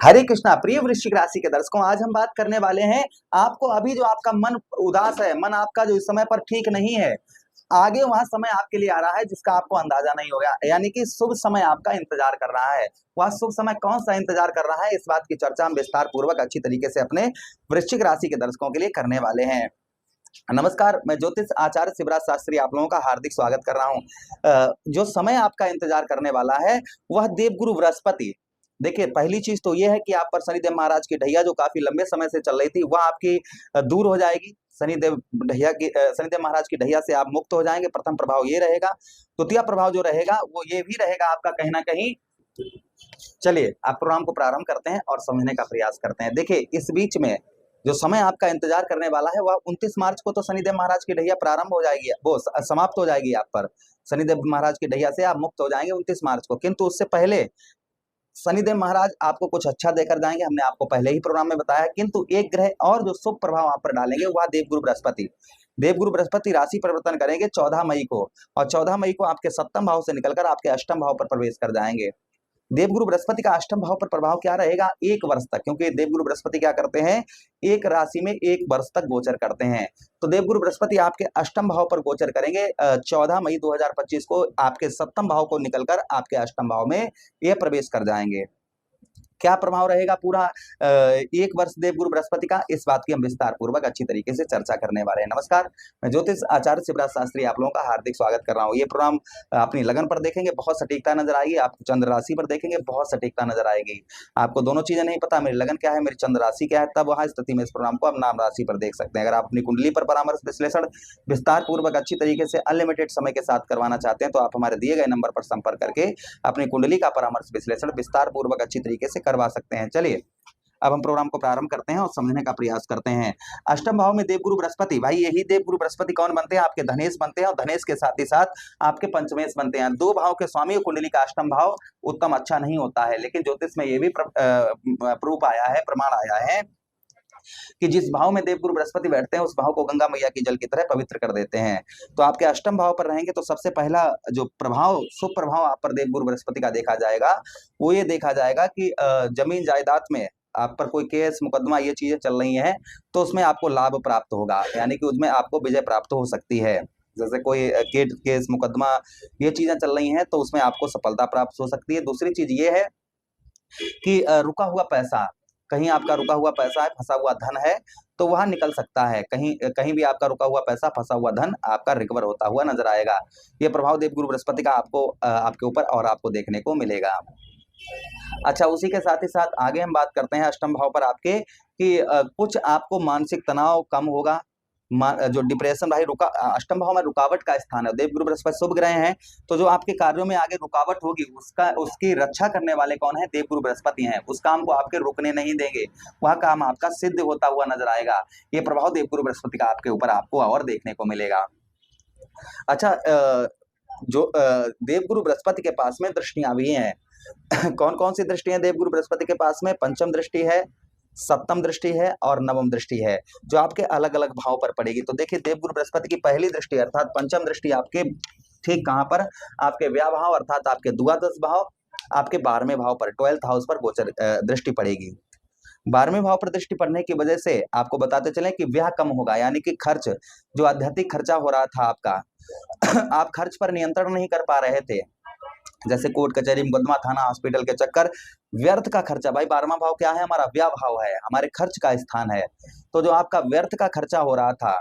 हरे कृष्णा। प्रिय वृश्चिक राशि के दर्शकों, आज हम बात करने वाले हैं आपको अभी जो आपका मन उदास है, मन आपका जो इस समय पर ठीक नहीं है, आगे वहां समय आपके लिए आ रहा है जिसका आपको अंदाजा नहीं होगा, यानी कि शुभ समय आपका इंतजार कर रहा है। वह शुभ समय कौन सा इंतजार कर रहा है, इस बात की चर्चा हम विस्तार पूर्वक अच्छी तरीके से अपने वृश्चिक राशि के दर्शकों के लिए करने वाले हैं। नमस्कार, मैं ज्योतिष आचार्य शिवराज शास्त्री आप लोगों का हार्दिक स्वागत कर रहा हूं। जो समय आपका इंतजार करने वाला है वह देवगुरु बृहस्पति। देखिए, पहली चीज तो यह है कि आप पर शनिदेव महाराज की ढैया जो काफी लंबे समय से चल रही थी वह आपकी दूर हो जाएगी। शनिदेव महाराज की ढैया से आप मुक्त हो जाएंगे। प्रथम प्रभाव ये रहेगा। द्वितीय प्रभाव जो रहेगा वो ये भी रहेगा आपका कहीं ना कहीं। चलिए, आप प्रोग्राम को प्रारंभ करते हैं और समझने का प्रयास करते हैं। देखिए, इस बीच में जो समय आपका इंतजार करने वाला है वह 29 मार्च को तो शनिदेव महाराज की ढैया प्रारंभ हो जाएगी, वो समाप्त हो जाएगी आप पर। शनिदेव महाराज की ढैया से आप मुक्त हो जाएंगे 29 मार्च को, किंतु उससे पहले शनिदेव महाराज आपको कुछ अच्छा देकर जाएंगे। हमने आपको पहले ही प्रोग्राम में बताया, किंतु एक ग्रह और जो शुभ प्रभाव आप पर डालेंगे वह देवगुरु बृहस्पति। देवगुरु बृहस्पति राशि परिवर्तन करेंगे 14 मई को, और 14 मई को आपके सप्तम भाव से निकलकर आपके अष्टम भाव पर प्रवेश कर जाएंगे। देवगुरु बृहस्पति का अष्टम भाव पर प्रभाव क्या रहेगा? 1 वर्ष तक, क्योंकि देवगुरु बृहस्पति क्या करते हैं, एक राशि में 1 वर्ष तक गोचर करते हैं। तो देवगुरु बृहस्पति आपके अष्टम भाव पर गोचर करेंगे 14 मई 2025 को, आपके सप्तम भाव को निकलकर आपके अष्टम भाव में यह प्रवेश कर जाएंगे। क्या प्रभाव रहेगा पूरा 1 वर्ष देवगुरु बृहस्पति का, इस बात की हम विस्तार पूर्वक अच्छी तरीके से चर्चा करने वाले हैं। नमस्कार, मैं ज्योतिष आचार्य शिवराज शास्त्री आप लोगों का हार्दिक स्वागत कर रहा हूँ। ये प्रोग्राम अपनी लगन पर देखेंगे बहुत सटीकता नजर आएगी, आपको चंद्र राशि पर देखेंगे बहुत सटीकता नजर आएगी। आपको दोनों चीजें नहीं पता, मेरी लगन क्या है, मेरी चंद्र राशि क्या है, तब वहां स्थिति में इस प्रोग्राम को आप नाम राशि पर देख सकते हैं। अगर आप अपनी कुंडली पर परामर्श विश्लेषण विस्तार पूर्वक अच्छी तरीके से अनलिमिटेड समय के साथ करवाना चाहते हैं तो आप हमारे दिए गए नंबर पर संपर्क करके अपनी कुंडली का परामर्श विश्लेषण विस्तार पूर्वक अच्छी तरीके से करवा सकते हैं। चलिए, अब हम प्रोग्राम को प्रारंभ करते हैं और समझने का प्रयास करते हैं। अष्टम भाव में देवगुरु बृहस्पति, भाई यही देवगुरु बृहस्पति कौन बनते हैं? आपके धनेश बनते हैं, और धनेश के साथ ही साथ आपके पंचमेश बनते हैं। 2 भाव के स्वामी कुंडली का अष्टम भाव उत्तम अच्छा नहीं होता है, लेकिन ज्योतिष में ये भी प्रूफ आया है, प्रमाण आया है कि जिस भाव में देवगुरु बृहस्पति बैठते हैं उस भाव को गंगा मैया की जल की तरह पवित्र कर देते हैं। तो आपके अष्टम भाव पर रहेंगे तो सबसे पहला जो प्रभाव, शुभ प्रभाव आप पर देवगुरु बृहस्पति का देखा जाएगा वो ये देखा जाएगा कि जमीन जायदाद में आप पर कोई केस मुकदमा ये चीजें चल रही हैं तो उसमें आपको लाभ प्राप्त होगा, यानी कि उसमें आपको विजय प्राप्त हो सकती है। जैसे कोई केस मुकदमा ये चीजें चल रही हैं तो उसमें आपको सफलता प्राप्त हो सकती है। दूसरी चीज ये है कि रुका हुआ पैसा, कहीं आपका रुका हुआ पैसा है, फंसा हुआ धन है तो वहां निकल सकता है। कहीं कहीं भी आपका रुका हुआ पैसा, फंसा हुआ धन आपका रिकवर होता हुआ नजर आएगा। ये प्रभाव देवगुरु बृहस्पति का आपको आपके ऊपर और आपको देखने को मिलेगा। अच्छा, उसी के साथ ही साथ आगे हम बात करते हैं अष्टम भाव पर आपके कि कुछ आपको मानसिक तनाव कम होगा। जो डिप्रेशन, भाई अष्टम भाव में रुकावट का स्थान है, देवगुरु बृहस्पति शुभ ग्रह हैं, तो जो आपके कार्यों में आगे रुकावट होगी उसकी रक्षा करने वाले कौन है? देवगुरु बृहस्पति हैं। उस काम को आपके रुकने नहीं देंगे, वह काम आपका सिद्ध होता हुआ नजर आएगा। ये प्रभाव देवगुरु बृहस्पति का आपके ऊपर आपको और देखने को मिलेगा। अच्छा, जो देवगुरु बृहस्पति के पास में दृष्टियां भी हैं कौन कौन सी दृष्टियां देवगुरु बृहस्पति के पास में? पंचम दृष्टि है, सप्तम दृष्टि है और नवम दृष्टि है, जो आपके अलग अलग भाव पर पड़ेगी। तो देखिए, देवगुरु बृहस्पति की पहली दृष्टि अर्थात पंचम दृष्टि आपके ठीक कहां पर? आपके व्यय भाव अर्थात आपके द्वादश भाव, आपके 12वें भाव पर, 12th हाउस पर गोचर दृष्टि पड़ेगी। 12वें भाव पर दृष्टि पड़ने की वजह से आपको बताते चले कि व्यय कम होगा, यानी कि खर्च, जो आध्यात्मिक खर्चा हो रहा था आपका आप खर्च पर नियंत्रण नहीं कर पा रहे थे, जैसे कोर्ट कचहरी मुकदमा थाना हॉस्पिटल के चक्कर, व्यर्थ का खर्चा। भाई 12वां भाव क्या है? हमारा व्यय भाव है, हमारे खर्च का स्थान है। तो जो आपका व्यर्थ का खर्चा हो रहा था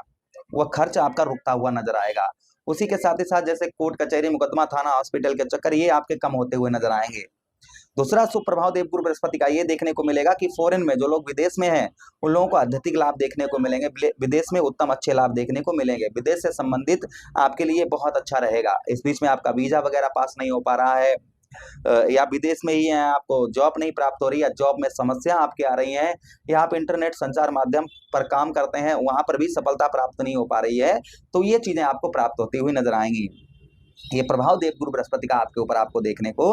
वह खर्च आपका रुकता हुआ नजर आएगा। उसी के साथ ही साथ जैसे कोर्ट कचहरी मुकदमा थाना हॉस्पिटल के चक्कर ये आपके कम होते हुए नजर आएंगे। दूसरा शुभ प्रभाव देवगुरु बृहस्पति का ये देखने को मिलेगा कि फॉरेन में जो लोग विदेश में हैं उन लोगों को आध्यात्मिक लाभ देखने को मिलेंगे, विदेश में उत्तम अच्छे लाभ देखने को मिलेंगे। विदेश से संबंधित आपके लिए बहुत अच्छा रहेगा। इस बीच में आपका वीजा वगैरह पास नहीं हो पा रहा है या विदेश में ही है, आपको जॉब नहीं प्राप्त हो रही, या जॉब में समस्या आपके आ रही है, या आप इंटरनेट संचार माध्यम पर काम करते हैं वहां पर भी सफलता प्राप्त नहीं हो पा रही है, तो ये चीजें आपको प्राप्त होती हुई नजर आएंगी। ये प्रभाव देवगुरु बृहस्पति का आपके ऊपर आपको देखने को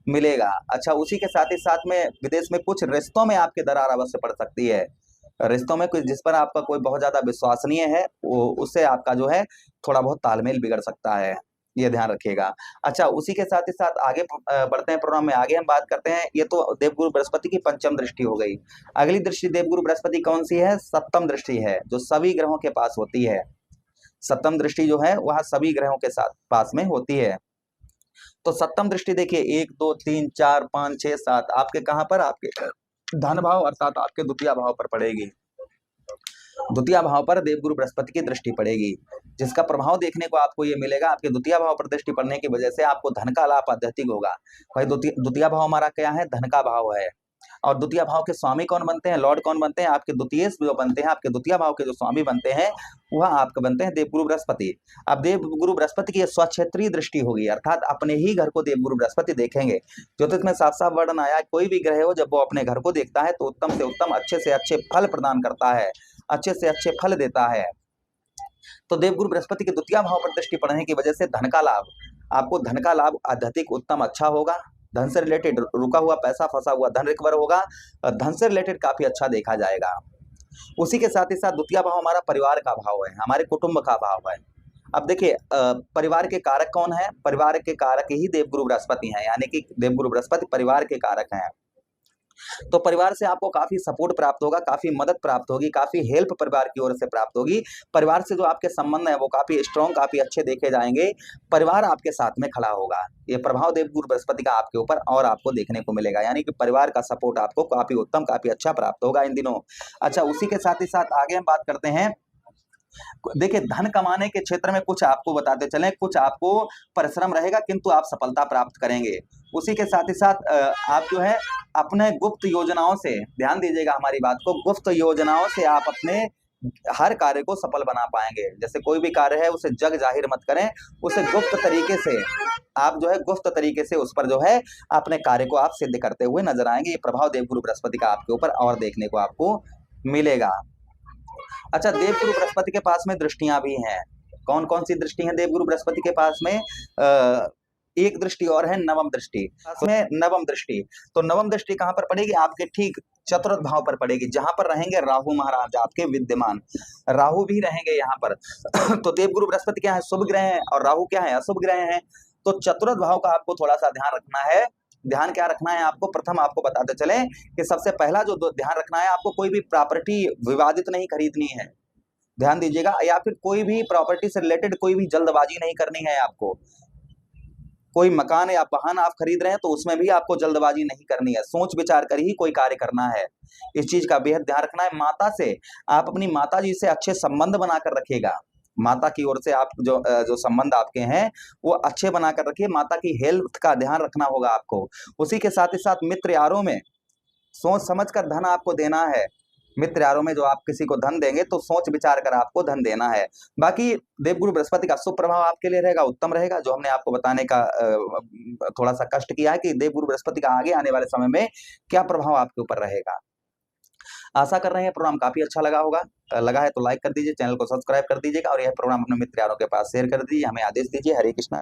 मिलेगा। अच्छा, उसी के साथ ही साथ में विदेश में कुछ रिश्तों में आपके दरार अवश्य पड़ सकती है। रिश्तों में कुछ जिस पर आपका कोई बहुत ज्यादा विश्वसनीय है उससे आपका जो है थोड़ा बहुत तालमेल बिगड़ सकता है। ये ध्यान रखिएगा। अच्छा, उसी के साथ ही साथ आगे बढ़ते हैं प्रोग्राम में, आगे हम बात करते हैं। ये तो देवगुरु बृहस्पति की पंचम दृष्टि हो गई। अगली दृष्टि देवगुरु बृहस्पति कौन सी है? सप्तम दृष्टि है, जो सभी ग्रहों के पास होती है। सप्तम दृष्टि जो है वह सभी ग्रहों के साथ पास में होती है। तो सप्तम दृष्टि देखिए 1 2 3 4 5 6 7 आपके कहां पर? आपके धन भाव अर्थात आपके द्वितीय भाव पर पड़ेगी। द्वितीय भाव पर देवगुरु बृहस्पति की दृष्टि पड़ेगी, जिसका प्रभाव देखने को आपको ये मिलेगा। आपके द्वितीय भाव पर दृष्टि पड़ने की वजह से आपको धन का लाभ आध्यात्मिक होगा। भाई द्वितीय भाव हमारा क्या है? धन का भाव है। और द्वितीय भाव के स्वामी कौन बनते हैं? लॉर्ड कौन बनते हैं? आपके द्वितीय जो बनते हैं, आपके द्वितीय भाव के जो स्वामी बनते हैं वह आपके बनते हैं देवगुरु बृहस्पति। अब देवगुरु बृहस्पति की स्वक्षेत्रीय दृष्टि होगी, अर्थात अपने ही घर को देवगुरु बृहस्पति देखेंगे। ज्योतिष में साफ साफ वर्णन आया, कोई भी ग्रह हो जब वो अपने घर को देखता है तो उत्तम से उत्तम, अच्छे से अच्छे फल प्रदान करता है, अच्छे से अच्छे फल देता है। तो देवगुरु बृहस्पति के द्वितीय भाव पर दृष्टि पड़ने की वजह से धन का लाभ, आपको धन का लाभ आध्यात्मिक उत्तम अच्छा होगा। धन से रिलेटेड रुका हुआ पैसा, फंसा हुआ धन रिकवर होगा। धन से रिलेटेड काफी अच्छा देखा जाएगा। उसी के साथ ही साथ द्वितीय भाव हमारा परिवार का भाव है, हमारे कुटुंब का भाव है। अब देखिए परिवार के कारक कौन है? परिवार के कारक ही देवगुरु बृहस्पति हैं, यानी कि देवगुरु बृहस्पति परिवार के कारक हैं। तो परिवार से आपको काफी सपोर्ट प्राप्त होगा, काफी मदद प्राप्त होगी, काफी हेल्प परिवार की ओर से प्राप्त होगी। परिवार से जो आपके संबंध है वो काफी स्ट्रॉन्ग, काफी अच्छे देखे जाएंगे। परिवार आपके साथ में खड़ा होगा। ये प्रभाव देवगुरु बृहस्पति का आपके ऊपर और आपको देखने को मिलेगा, यानी कि परिवार का सपोर्ट आपको काफी उत्तम, काफी अच्छा प्राप्त होगा इन दिनों। अच्छा, उसी के साथ ही साथ आगे हम बात करते हैं। देखिए धन कमाने के क्षेत्र में कुछ आपको बताते चलें, कुछ आपको परिश्रम रहेगा किंतु आप सफलता प्राप्त करेंगे। उसी के साथ ही साथ आप जो है अपने गुप्त योजनाओं से, ध्यान दीजिएगा हमारी बात को, गुप्त योजनाओं से आप अपने हर कार्य को सफल बना पाएंगे। जैसे कोई भी कार्य है उसे जग जाहिर मत करें, उसे गुप्त तरीके से आप जो है गुप्त तरीके से उस पर जो है अपने कार्य को आप सिद्ध करते हुए नजर आएंगे। ये प्रभाव देवगुरु बृहस्पति का आपके ऊपर और देखने को आपको मिलेगा। अच्छा, देवगुरु बृहस्पति के पास में दृष्टियां भी हैं। कौन कौन सी दृष्टि हैं देवगुरु बृहस्पति के पास में? एक दृष्टि और है नवम दृष्टि। में नवम दृष्टि, तो नवम दृष्टि कहां पर पड़ेगी? आपके ठीक चतुर्थ भाव पर पड़ेगी, जहां पर रहेंगे राहु महाराज आपके विद्यमान। राहु भी रहेंगे यहाँ पर। तो देवगुरु बृहस्पति क्या है? शुभ ग्रह है, और राहु क्या है? अशुभ ग्रह है। तो चतुर्थ भाव का आपको थोड़ा सा ध्यान रखना है। ध्यान क्या रखना है आपको? प्रथम आपको बताते चले कि सबसे पहला जो ध्यान रखना है आपको, कोई भी प्रॉपर्टी विवादित नहीं खरीदनी है। ध्यान दीजिएगा, या फिर कोई भी प्रॉपर्टी से रिलेटेड कोई भी जल्दबाजी नहीं करनी है आपको। कोई मकान या वाहन आप खरीद रहे हैं तो उसमें भी आपको जल्दबाजी नहीं करनी है, सोच विचार कर ही कोई कार्य करना है। इस चीज का बेहद ध्यान रखना है। माता से, आप अपनी माता जी से अच्छे संबंध बनाकर रखिएगा। माता की ओर से आप जो संबंध आपके हैं वो अच्छे बनाकर रखिए। माता की हेल्थ का ध्यान रखना होगा आपको। उसी के साथ ही साथ मित्र यारों में सोच समझ कर धन आपको देना है। मित्र यारों में जो आप किसी को धन देंगे तो सोच विचार कर आपको धन देना है। बाकी देवगुरु बृहस्पति का शुभ प्रभाव आपके लिए रहेगा, उत्तम रहेगा। जो हमने आपको बताने का थोड़ा सा कष्ट किया है कि देवगुरु बृहस्पति का आगे आने वाले समय में क्या प्रभाव आपके ऊपर रहेगा। आशा कर रहे हैं प्रोग्राम काफी अच्छा लगा होगा। लगा है तो लाइक कर दीजिए, चैनल को सब्सक्राइब कर दीजिएगा, और यह प्रोग्राम अपने मित्र यारों के पास शेयर कर दीजिए। हमें आदेश दीजिए। हरे कृष्णा।